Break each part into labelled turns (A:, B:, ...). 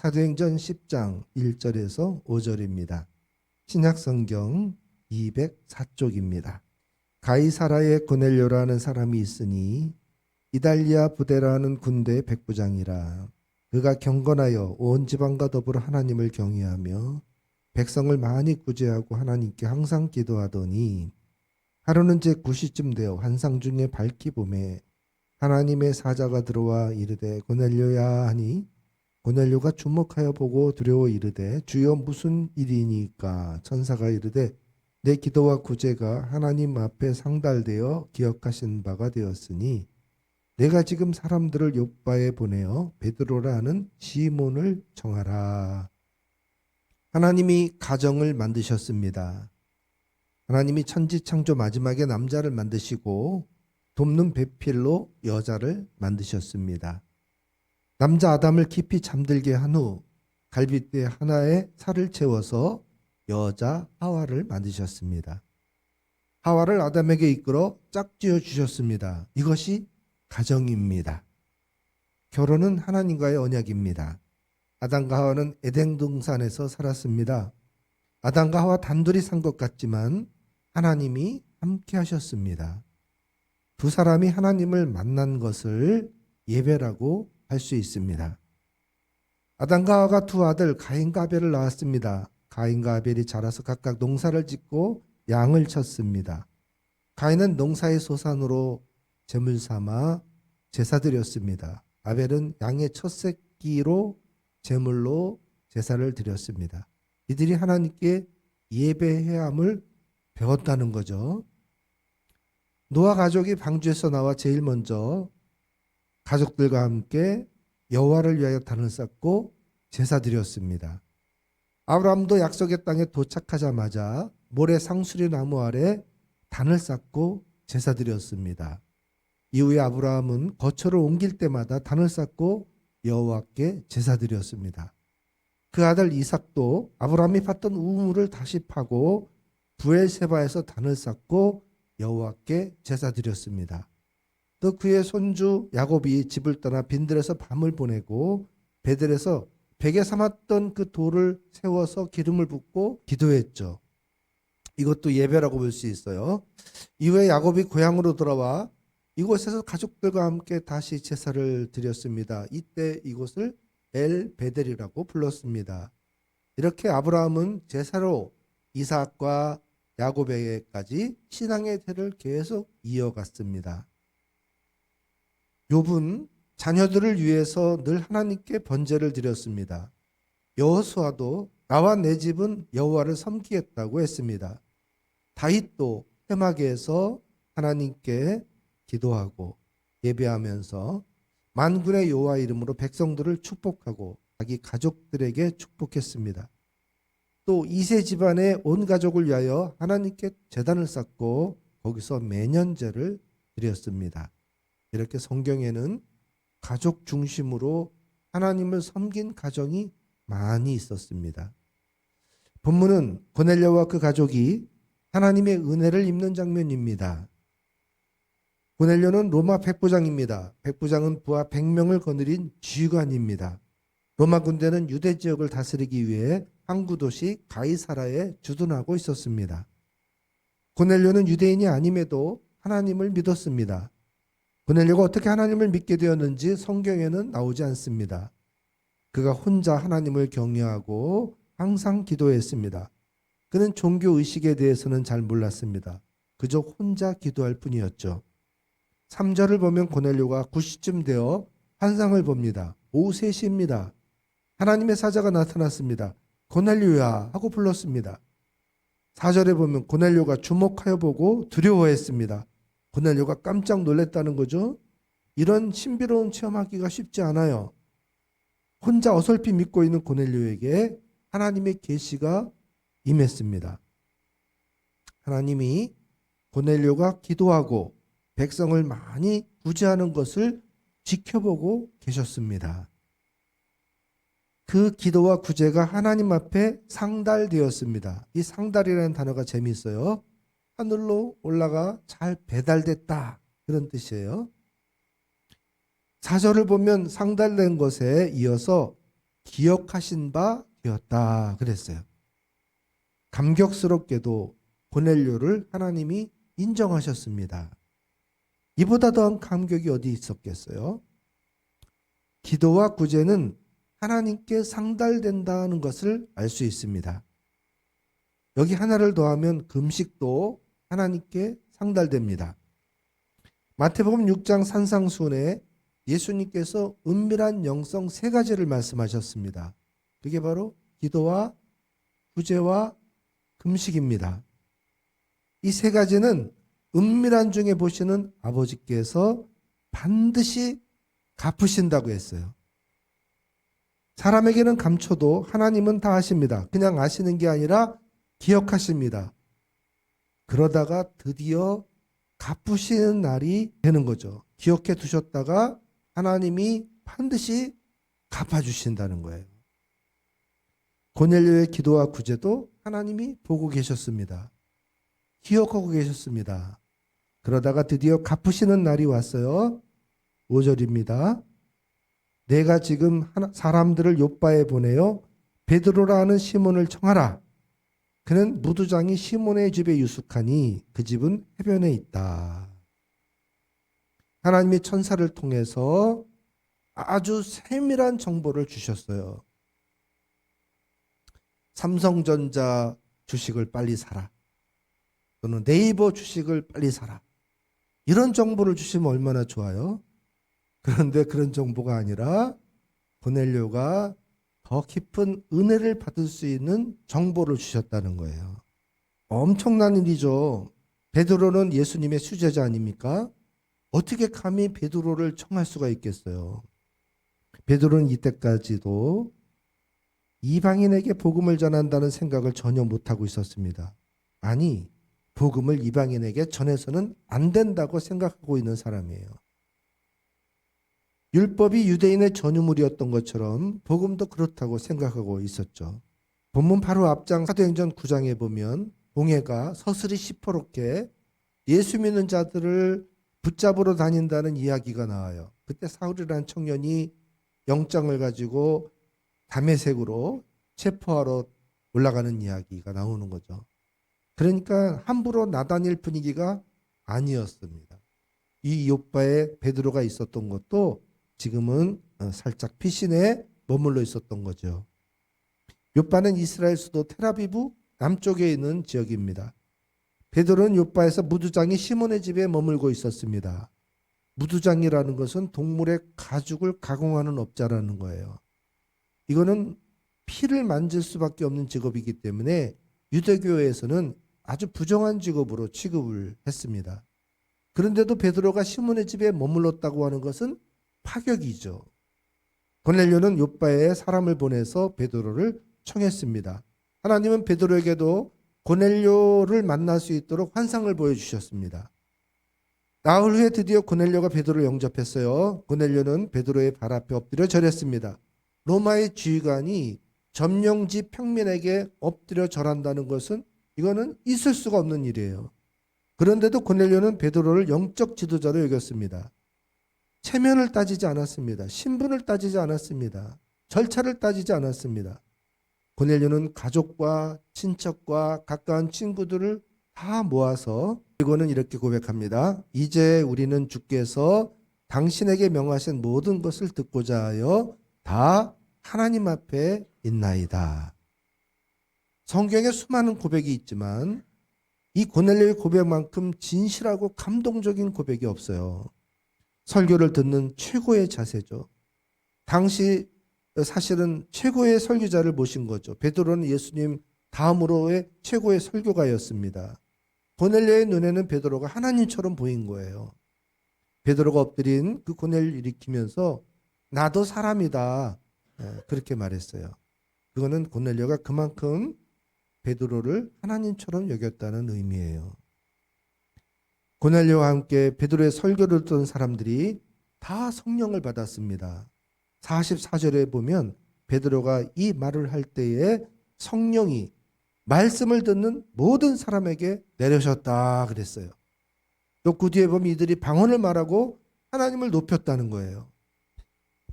A: 사도행전 10장 1절에서 5절입니다. 신약성경 204쪽입니다. 가이사라에 고넬료라는 사람이 있으니 이달리아 부대라는 군대의 백부장이라. 그가 경건하여 온 지방과 더불어 하나님을 경외하며 백성을 많이 구제하고 하나님께 항상 기도하더니 하루는 제 9시쯤 되어 환상 중에 밝히 보매 하나님의 사자가 들어와 이르되 고넬료야 하니 고넬료가 주목하여 보고 두려워 이르되 주여 무슨 일이니까. 천사가 이르되 내 기도와 구제가 하나님 앞에 상달되어 기억하신 바가 되었으니 내가 지금 사람들을 욥바에 보내어 베드로라 하는 시몬을 청하라. 하나님이 가정을 만드셨습니다. 하나님이 천지창조 마지막에 남자를 만드시고 돕는 배필로 여자를 만드셨습니다. 남자 아담을 깊이 잠들게 한 후 갈빗대 하나에 살을 채워서 여자 하와를 만드셨습니다. 하와를 아담에게 이끌어 짝지어 주셨습니다. 이것이 가정입니다. 결혼은 하나님과의 언약입니다. 아담과 하와는 에덴 동산에서 살았습니다. 아담과 하와 단둘이 산 것 같지만 하나님이 함께 하셨습니다. 두 사람이 하나님을 만난 것을 예배라고 할 수 있습니다. 아담과 하와가 두 아들 가인과 아벨을 낳았습니다. 가인과 아벨이 자라서 각각 농사를 짓고 양을 쳤습니다. 가인은 농사의 소산으로 제물 삼아 제사드렸습니다. 아벨은 양의 첫 새끼로 제물로 제사를 드렸습니다. 이들이 하나님께 예배해야 함을 배웠다는 거죠. 노아 가족이 방주에서 나와 제일 먼저 가족들과 함께 여호와를 위하여 단을 쌓고 제사드렸습니다. 아브라함도 약속의 땅에 도착하자마자 모래 상수리 나무 아래 단을 쌓고 제사드렸습니다. 이후에 아브라함은 거처를 옮길 때마다 단을 쌓고 여호와께 제사드렸습니다. 그 아들 이삭도 아브라함이 팠던 우물을 다시 파고 부엘세바에서 단을 쌓고 여호와께 제사드렸습니다. 또 그의 손주 야곱이 집을 떠나 빈들에서 밤을 보내고 베델에서 베개 삼았던 그 돌을 세워서 기름을 붓고 기도했죠. 이것도 예배라고 볼 수 있어요. 이후에 야곱이 고향으로 돌아와 이곳에서 가족들과 함께 다시 제사를 드렸습니다. 이때 이곳을 엘 베델이라고 불렀습니다. 이렇게 아브라함은 제사로 이삭과 야곱에게까지 신앙의 대를 계속 이어갔습니다. 욥은 자녀들을 위해서 늘 하나님께 번제를 드렸습니다. 여호수아도 나와 내 집은 여호와를 섬기겠다고 했습니다. 다윗도 회막에서 하나님께 기도하고 예배하면서 만군의 여호와 이름으로 백성들을 축복하고 자기 가족들에게 축복했습니다. 또 이세 집안의 온 가족을 위하여 하나님께 제단을 쌓고 거기서 매년제를 드렸습니다. 이렇게 성경에는 가족 중심으로 하나님을 섬긴 가정이 많이 있었습니다. 본문은 고넬료와 그 가족이 하나님의 은혜를 입는 장면입니다. 고넬료는 로마 백부장입니다. 백부장은 부하 100명을 거느린 지휘관입니다. 로마 군대는 유대 지역을 다스리기 위해 항구 도시 가이사라에 주둔하고 있었습니다. 고넬료는 유대인이 아님에도 하나님을 믿었습니다. 고넬료가 어떻게 하나님을 믿게 되었는지 성경에는 나오지 않습니다. 그가 혼자 하나님을 경외하고 항상 기도했습니다. 그는 종교 의식에 대해서는 잘 몰랐습니다. 그저 혼자 기도할 뿐이었죠. 3절을 보면 고넬료가 9시쯤 되어 환상을 봅니다. 오후 3시입니다. 하나님의 사자가 나타났습니다. 고넬료야 하고 불렀습니다. 4절에 보면 고넬료가 주목하여 보고 두려워했습니다. 고넬료가 깜짝 놀랐다는 거죠. 이런 신비로운 체험하기가 쉽지 않아요. 혼자 어설피 믿고 있는 고넬료에게 하나님의 계시가 임했습니다. 하나님이 고넬료가 기도하고 백성을 많이 구제하는 것을 지켜보고 계셨습니다. 그 기도와 구제가 하나님 앞에 상달되었습니다. 이 상달이라는 단어가 재미있어요. 하늘로 올라가 잘 배달됐다, 그런 뜻이에요. 4절을 보면 상달된 것에 이어서 기억하신 바 되었다 그랬어요. 감격스럽게도 고넬료를 하나님이 인정하셨습니다. 이보다 더한 감격이 어디 있었겠어요? 기도와 구제는 하나님께 상달된다는 것을 알 수 있습니다. 여기 하나를 더하면 금식도 하나님께 상달됩니다. 마태복음 6장 산상수훈에 예수님께서 은밀한 영성 세 가지를 말씀하셨습니다. 그게 바로 기도와 구제와 금식입니다. 이 세 가지는 은밀한 중에 보시는 아버지께서 반드시 갚으신다고 했어요. 사람에게는 감춰도 하나님은 다 아십니다. 그냥 아시는 게 아니라 기억하십니다. 그러다가 드디어 갚으시는 날이 되는 거죠. 기억해 두셨다가 하나님이 반드시 갚아주신다는 거예요. 고넬료의 기도와 구제도 하나님이 보고 계셨습니다. 기억하고 계셨습니다. 그러다가 드디어 갚으시는 날이 왔어요. 5절입니다. 내가 지금 사람들을 요바에 보내어 베드로라 하는 시몬을 청하라. 그는 무두장이 시몬의 집에 유숙하니 그 집은 해변에 있다. 하나님이 천사를 통해서 아주 세밀한 정보를 주셨어요. 삼성전자 주식을 빨리 사라. 또는 네이버 주식을 빨리 사라. 이런 정보를 주시면 얼마나 좋아요. 그런데 그런 정보가 아니라 고넬료가 더 깊은 은혜를 받을 수 있는 정보를 주셨다는 거예요. 엄청난 일이죠. 베드로는 예수님의 수제자 아닙니까? 어떻게 감히 베드로를 청할 수가 있겠어요. 베드로는 이때까지도 이방인에게 복음을 전한다는 생각을 전혀 못하고 있었습니다. 아니, 복음을 이방인에게 전해서는 안 된다고 생각하고 있는 사람이에요. 율법이 유대인의 전유물이었던 것처럼 복음도 그렇다고 생각하고 있었죠. 본문 바로 앞장 사도행전 9장에 보면 공회가 서슬이 시퍼렇게 예수 믿는 자들을 붙잡으러 다닌다는 이야기가 나와요. 그때 사울이라는 청년이 영장을 가지고 다메섹으로 체포하러 올라가는 이야기가 나오는 거죠. 그러니까 함부로 나다닐 분위기가 아니었습니다. 이 요바에 베드로가 있었던 것도 지금은 살짝 피신에 머물러 있었던 거죠. 요바는 이스라엘 수도 텔아비브 남쪽에 있는 지역입니다. 베드로는 요바에서 무두장이 시몬의 집에 머물고 있었습니다. 무두장이라는 것은 동물의 가죽을 가공하는 업자라는 거예요. 이거는 피를 만질 수밖에 없는 직업이기 때문에 유대교회에서는 아주 부정한 직업으로 취급을 했습니다. 그런데도 베드로가 시몬의 집에 머물렀다고 하는 것은 파격이죠. 고넬료는 요바에 사람을 보내서 베드로를 청했습니다. 하나님은 베드로에게도 고넬료를 만날 수 있도록 환상을 보여주셨습니다. 나흘 후에 드디어 고넬료가 베드로를 영접했어요. 고넬료는 베드로의 발 앞에 엎드려 절했습니다. 로마의 지휘관이 점령지 평민에게 엎드려 절한다는 것은 이거는 있을 수가 없는 일이에요. 그런데도 고넬료는 베드로를 영적 지도자로 여겼습니다. 체면을 따지지 않았습니다. 신분을 따지지 않았습니다. 절차를 따지지 않았습니다. 고넬료는 가족과 친척과 가까운 친구들을 다 모아서 그리고는 이렇게 고백합니다. 이제 우리는 주께서 당신에게 명하신 모든 것을 듣고자 하여 다 하나님 앞에 있나이다. 성경에 수많은 고백이 있지만 이 고넬료의 고백만큼 진실하고 감동적인 고백이 없어요. 설교를 듣는 최고의 자세죠. 당시 사실은 최고의 설교자를 모신 거죠. 베드로는 예수님 다음으로의 최고의 설교가였습니다. 고넬료의 눈에는 베드로가 하나님처럼 보인 거예요. 베드로가 엎드린 그 고넬료를 일으키면서 나도 사람이다. 그렇게 말했어요. 그거는 고넬료가 그만큼 베드로를 하나님처럼 여겼다는 의미예요. 고넬료와 함께 베드로의 설교를 듣던 사람들이 다 성령을 받았습니다. 44절에 보면 베드로가 이 말을 할 때에 성령이 말씀을 듣는 모든 사람에게 내려셨다 그랬어요. 또 그 뒤에 보면 이들이 방언을 말하고 하나님을 높였다는 거예요.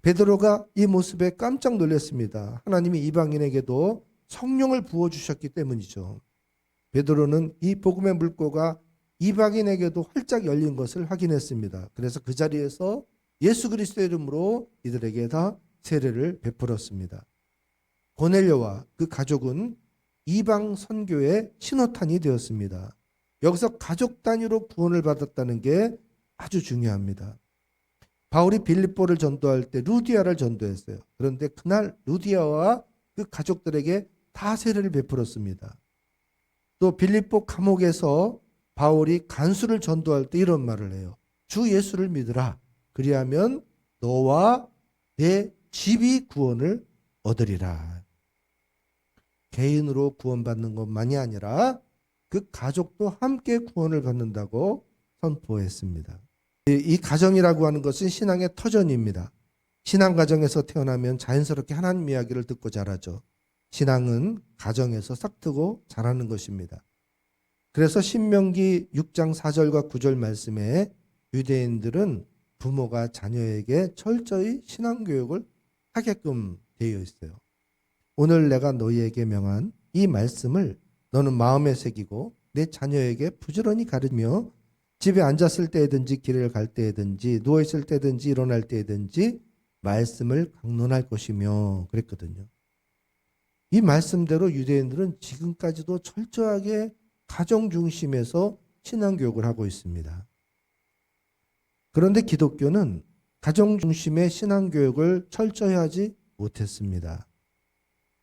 A: 베드로가 이 모습에 깜짝 놀랐습니다. 하나님이 이방인에게도 성령을 부어주셨기 때문이죠. 베드로는 이 복음의 물고가 이방인에게도 활짝 열린 것을 확인했습니다. 그래서 그 자리에서 예수 그리스도의 이름으로 이들에게 다 세례를 베풀었습니다. 고넬료와 그 가족은 이방 선교의 신호탄이 되었습니다. 여기서 가족 단위로 구원을 받았다는 게 아주 중요합니다. 바울이 빌립보를 전도할 때 루디아를 전도했어요. 그런데 그날 루디아와 그 가족들에게 다 세례를 베풀었습니다. 또 빌립보 감옥에서 바울이 간수를 전도할 때 이런 말을 해요. 주 예수를 믿으라. 그리하면 너와 내 집이 구원을 얻으리라. 개인으로 구원받는 것만이 아니라 그 가족도 함께 구원을 받는다고 선포했습니다. 이 가정이라고 하는 것은 신앙의 터전입니다. 신앙 가정에서 태어나면 자연스럽게 하나님 이야기를 듣고 자라죠. 신앙은 가정에서 싹트고 자라는 것입니다. 그래서 신명기 6장 4절과 9절 말씀에 유대인들은 부모가 자녀에게 철저히 신앙교육을 하게끔 되어 있어요. 오늘 내가 너희에게 명한 이 말씀을 너는 마음에 새기고 내 자녀에게 부지런히 가르며 집에 앉았을 때든지 길을 갈 때든지 누워있을 때든지 일어날 때든지 말씀을 강론할 것이며 그랬거든요. 이 말씀대로 유대인들은 지금까지도 철저하게 가정 중심에서 신앙교육을 하고 있습니다. 그런데 기독교는 가정 중심의 신앙교육을 철저히 하지 못했습니다.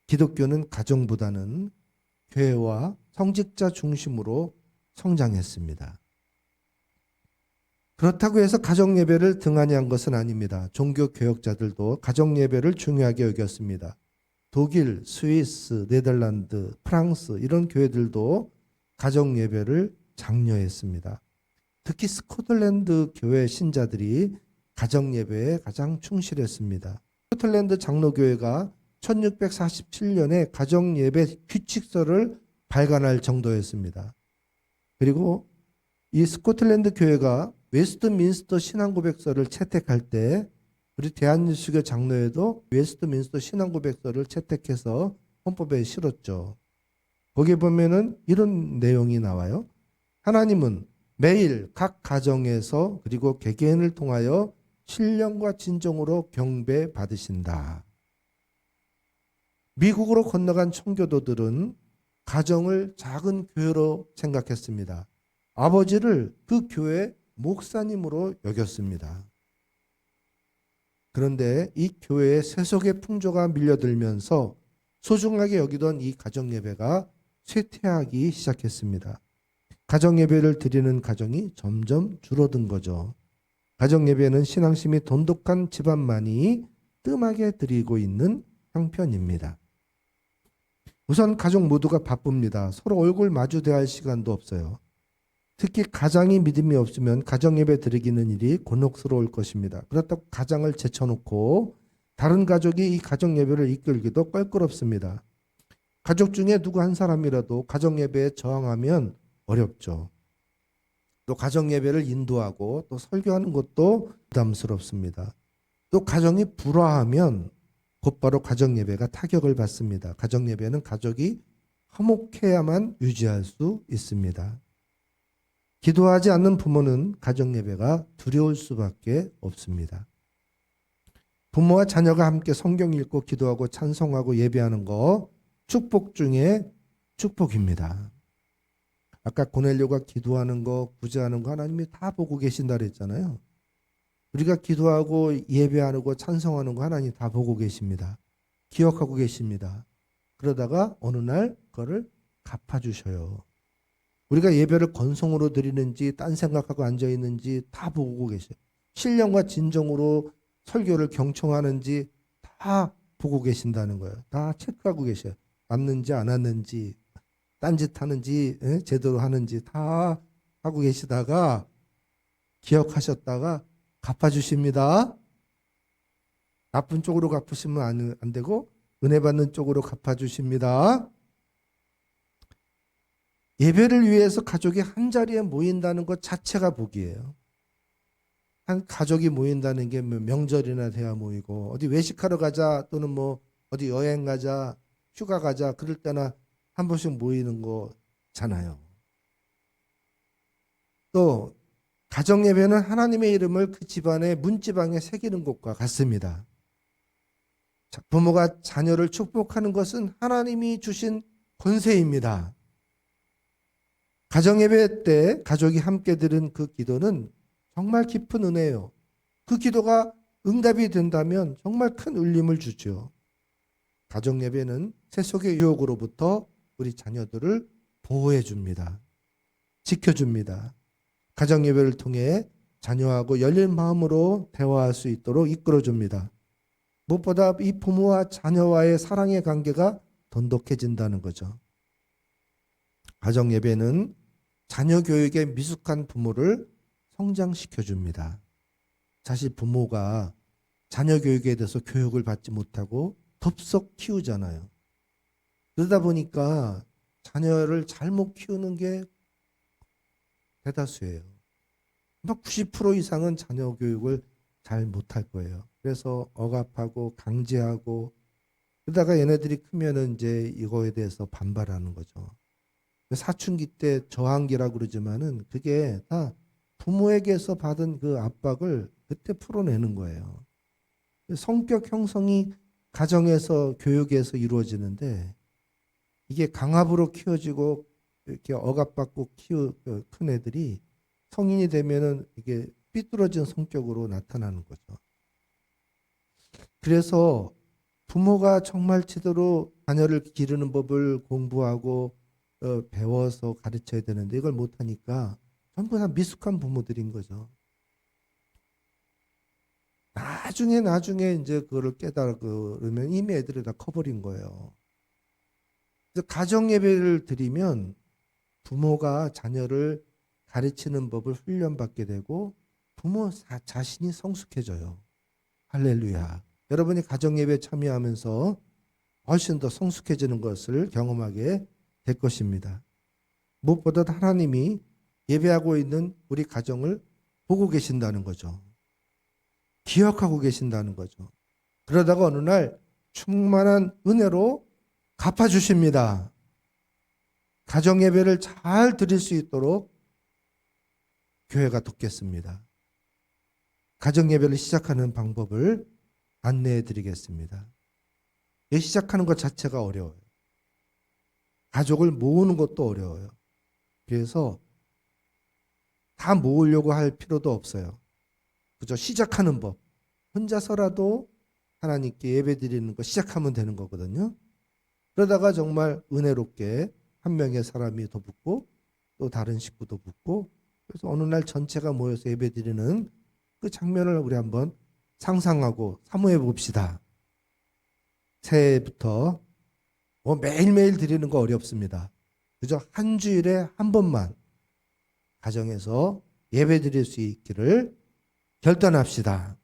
A: 기독교는 가정보다는 교회와 성직자 중심으로 성장했습니다. 그렇다고 해서 가정예배를 등한히 한 것은 아닙니다. 종교개혁자들도 가정예배를 중요하게 여겼습니다. 독일, 스위스, 네덜란드, 프랑스 이런 교회들도 가정예배를 장려했습니다. 특히 스코틀랜드 교회 신자들이 가정예배에 가장 충실했습니다. 스코틀랜드 장로교회가 1647년에 가정예배 규칙서를 발간할 정도였습니다. 그리고 이 스코틀랜드 교회가 웨스트민스터 신앙고백서를 채택할 때 우리 대한예수교 장로회도 웨스트민스터 신앙고백서를 채택해서 헌법에 실었죠. 거기에 보면은 이런 내용이 나와요. 하나님은 매일 각 가정에서 그리고 개개인을 통하여 신령과 진정으로 경배 받으신다. 미국으로 건너간 청교도들은 가정을 작은 교회로 생각했습니다. 아버지를 그 교회 목사님으로 여겼습니다. 그런데 이 교회에 세속의 풍조가 밀려들면서 소중하게 여기던 이 가정예배가 쇠퇴하기 시작했습니다. 가정예배를 드리는 가정이 점점 줄어든 거죠. 가정예배는 신앙심이 돈독한 집안만이 뜸하게 드리고 있는 형편입니다. 우선 가족 모두가 바쁩니다. 서로 얼굴 마주 대할 시간도 없어요. 특히 가장이 믿음이 없으면 가정예배 드리기는 일이 곤혹스러울 것입니다. 그렇다고 가장을 제쳐놓고 다른 가족이 이 가정예배를 이끌기도 껄끄럽습니다. 가족 중에 누구 한 사람이라도 가정예배에 저항하면 어렵죠. 또 가정예배를 인도하고 또 설교하는 것도 부담스럽습니다. 또 가정이 불화하면 곧바로 가정예배가 타격을 받습니다. 가정예배는 가족이 화목해야만 유지할 수 있습니다. 기도하지 않는 부모는 가정예배가 두려울 수밖에 없습니다. 부모와 자녀가 함께 성경 읽고 기도하고 찬송하고 예배하는 거 축복 중에 축복입니다. 아까 고넬료가 기도하는 거 구제하는 거 하나님이 다 보고 계신다 그랬잖아요. 우리가 기도하고 예배하고 찬송하는 거 하나님 다 보고 계십니다. 기억하고 계십니다. 그러다가 어느 날 그거를 갚아주셔요. 우리가 예배를 건성으로 드리는지 딴 생각하고 앉아있는지 다 보고 계셔요. 신령과 진정으로 설교를 경청하는지 다 보고 계신다는 거예요. 다 체크하고 계셔요. 맞는지 안 왔는지 딴짓 하는지 제대로 하는지 다 하고 계시다가 기억하셨다가 갚아주십니다. 나쁜 쪽으로 갚으시면 안 되고 은혜 받는 쪽으로 갚아주십니다. 예배를 위해서 가족이 한자리에 모인다는 것 자체가 복이에요. 한 가족이 모인다는 게 명절이나 돼야 모이고 어디 외식하러 가자 또는 뭐 어디 여행 가자 휴가 가자 그럴 때나 한 번씩 모이는 거잖아요. 또 가정 예배는 하나님의 이름을 그 집안의 문지방에 새기는 것과 같습니다. 부모가 자녀를 축복하는 것은 하나님이 주신 권세입니다. 가정 예배 때 가족이 함께 드린 그 기도는 정말 깊은 은혜예요. 그 기도가 응답이 된다면 정말 큰 울림을 주죠. 가정 예배는 세속의 유혹으로부터 우리 자녀들을 보호해 줍니다. 지켜줍니다. 가정 예배를 통해 자녀하고 열린 마음으로 대화할 수 있도록 이끌어 줍니다. 무엇보다 이 부모와 자녀와의 사랑의 관계가 돈독해진다는 거죠. 가정 예배는 자녀 교육에 미숙한 부모를 성장시켜 줍니다. 사실 부모가 자녀 교육에 대해서 교육을 받지 못하고 덥석 키우잖아요. 그러다 보니까 자녀를 잘못 키우는 게 대다수예요. 막 90% 이상은 자녀 교육을 잘 못할 거예요. 그래서 억압하고 강제하고 그러다가 얘네들이 크면은 이제 이거에 대해서 반발하는 거죠. 사춘기 때 저항기라고 그러지만은 그게 다 부모에게서 받은 그 압박을 그때 풀어내는 거예요. 성격 형성이 가정에서 교육에서 이루어지는데 이게 강압으로 키워지고 이렇게 억압받고 큰 애들이 성인이 되면은 이게 삐뚤어진 성격으로 나타나는 거죠. 그래서 부모가 정말 제대로 자녀를 기르는 법을 공부하고 배워서 가르쳐야 되는데 이걸 못하니까 전부 다 미숙한 부모들인 거죠. 나중에 이제 그거를 깨달으면 이미 애들이 다 커버린 거예요. 그래서 가정 예배를 드리면 부모가 자녀를 가르치는 법을 훈련받게 되고 부모 자신이 성숙해져요. 할렐루야. 여러분이 가정 예배에 참여하면서 훨씬 더 성숙해지는 것을 경험하게 될 것입니다. 무엇보다 하나님이 예배하고 있는 우리 가정을 보고 계신다는 거죠. 기억하고 계신다는 거죠. 그러다가 어느 날 충만한 은혜로 갚아주십니다. 가정 예배를 잘 드릴 수 있도록 교회가 돕겠습니다. 가정 예배를 시작하는 방법을 안내해 드리겠습니다. 시작하는 것 자체가 어려워요. 가족을 모으는 것도 어려워요. 그래서 다 모으려고 할 필요도 없어요. 그저 시작하는 법. 혼자서라도 하나님께 예배 드리는 거 시작하면 되는 거거든요. 그러다가 정말 은혜롭게 한 명의 사람이 더 붙고 또 다른 식구도 붙고 그래서 어느 날 전체가 모여서 예배 드리는 그 장면을 우리 한번 상상하고 사모해 봅시다. 새해부터 매일매일 드리는 거 어렵습니다. 그저 한 주일에 한 번만 가정에서 예배 드릴 수 있기를 결단합시다.